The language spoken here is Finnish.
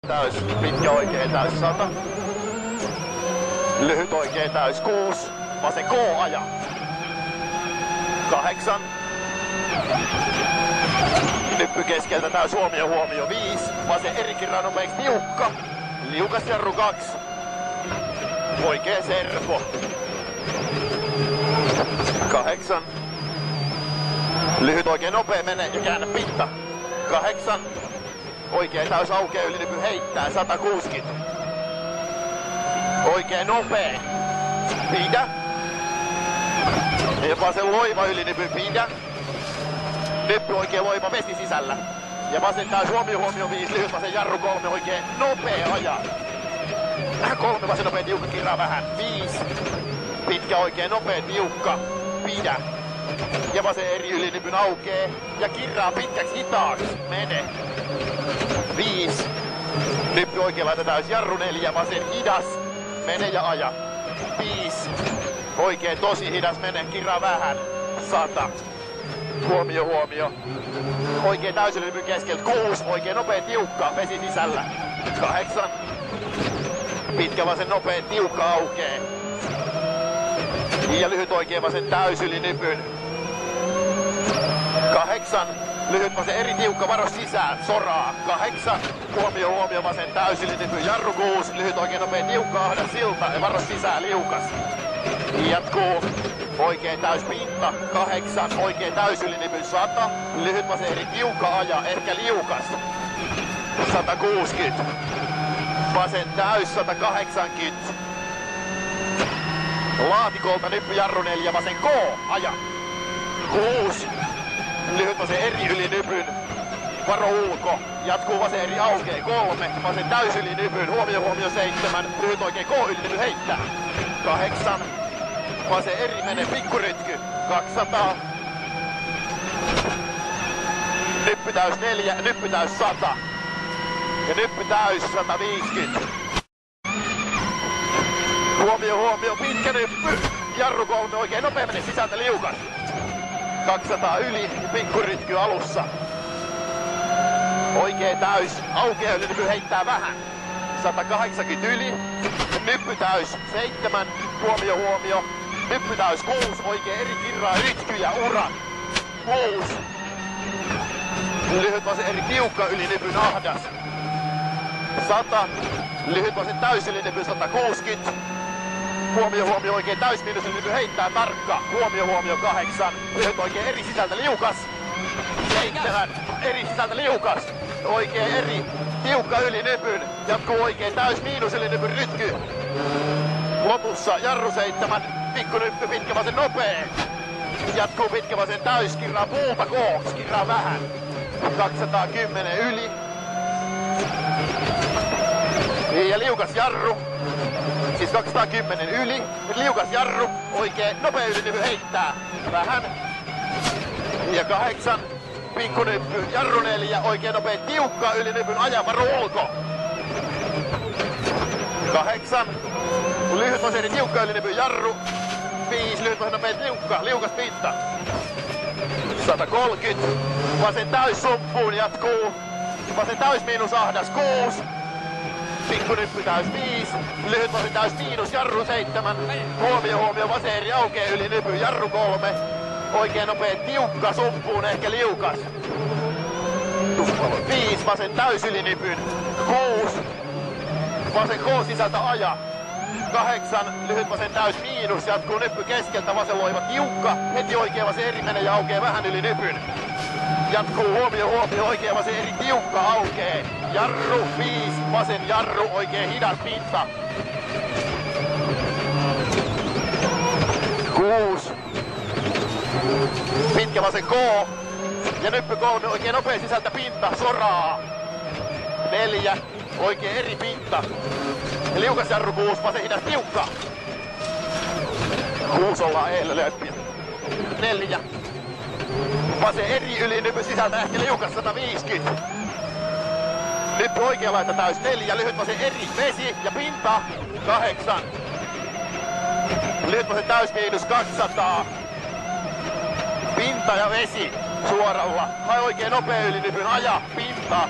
Täys, pitkä oikein täys 100. Lyhyt oikein täys 6. Vasen K aja. 8. Nyppy keskeltä täys huomio 5. Vasen erikirra nopeeksi tiukka. Liukas jarru 2. Oikein servo. 8. Lyhyt oikein nopea menee ja käännä pinta. 8. Oikein täys aukeaa ylinypy heittää 160. Oikein nopea. Pidä. Ja vasen loiva ylinypy pidä. Nyppy oikein loiva vesi sisällä. Ja vasen täys huomio 5. Lyhyt vasen jarru 3 oikein nopea ajaa. 3 vasen nopea tiukka kirraa vähän. 5. Pitkä oikein nopea tiukka. Pidä. Ja vasen eri ylinypyn aukee. Ja kirraa pitkäksi hitaaksi. Mene. 5. Nyppy oikein laita täys jarru 4. Vasen hidas. Mene ja aja. 5. Oikein tosi hidas mene. Kirraa vähän. 100. Huomio. Oikein täys ylinypyn keskeltä. 6. Oikein nopea tiukka. Vesi sisällä. 8. Pitkä vasen nopea tiukka aukee. Ja lyhyt oikein vasen täys ylinypyn. 8. Lyhyt vasen eri tiukka, varo sisään, soraa. 8. Huomio vasen täys ylinypy, jarru 6. Lyhyt oikein nopea tiukka, ahda silta ja varo sisään, liukas. Jatkuu. Oikein täys pinta, 8. Oikein täys ylinypy, 100. Lyhyt vasen eri tiukka aja, ehkä liukas. 160. Vasen täys 180. Laatikolta nyppy jarru 4, vasen K, aja. 6. Lyhyt vasen eri ylinypyn. Varo ulko. Jatkuu vasen eri aukee. 3. Vasen täys ylinypyn. Huomio 7. Lyhyt oikein K ylinypy heittää. 8. Vasen eri menee pikkurytky. 200. Nyppy täys 4. Nyppy täys 100. Ja nyppy täys 150. Huomio, pitkä nyppy. Jarru 3 oikein nopea menee sisältä liukas. 200 yli, pikkurytky alussa. Oikein täys, aukeaa ylinypy heittää vähän. 180 yli, nyppy täys 7, huomio. Nyppy täys 6, oikein eri kirraa, rytky ja urat. 6. Lyhyt vasen eri tiukka ylinypyn ahdas. 100. Lyhyt vasen täys ylinypy 160. Huomio oikein täys miinus ylinypy heittää tarkka. Huomio 8. Lyhyt oikein eri sisältä liukas. 7. Eri sisältä liukas. Oikein eri tiukka ylinypyn. Jatkuu oikein täys miinus ylinypyn rytky. Lopussa jarru 7. Pikkunyppy pitkä vasen nopee. Jatkuu pitkä vasen täys. Kirraa puuta kooks. Kirraa vähän. 210 yli. Ja liukas jarru. Siis 210 yli. Nyt liukas jarru. Oikein nopea ylinypy heittää. Vähän. Ja 8. Pikkunyppy. Jarru 4. Oikein nopea tiukka ylinypyn aja. Varo ulko. 8. Lyhyt vasen tiukka ylinypy. Jarru. 5. Lyhyt vasen nopea tiukka. Liukas pinta. 130. Vasen täys sumppuun jatkuu. Vasen täys miinus ahdas 6. Pikkunyppy täys 5. Lyhyt vasen täys miinus jarru 7. Huomio vasen eri aukee ylinypy. Jarru 3. Oikein nopea tiukka sumppuun ehkä liukas. 5. Vasen täys ylinypyn. 6. Vasen K sisältä aja. 8. Lyhyt vasen täys miinus. Jatkuu nyppy keskeltä. Vasen loiva tiukka. Heti oikein vasen eri menee ja aukee vähän yli nypyn. Jatkuu huomio oikein vasen eri tiukka aukee. Jarru 5. Vasen jarru oikein hidas pinta. 6. Pitkä vasen K. Ja nyppy 3 oikein nopea sisältä pinta. Soraa. 4. Oikein eri pinta. Ja liukas jarru 6. Vasen hidas tiukka. 6 ollaan eellä löppiä. 4. Vasen eri ylinypy sisältä ehkä liukas 150. Nyppy oikea laita täys 4. Lyhyt vasen eri vesi ja pinta 8. Lyhyt vasen täys miinus 200. Pinta ja vesi suoralla. Hai oikein nopea ylinypyn aja pinta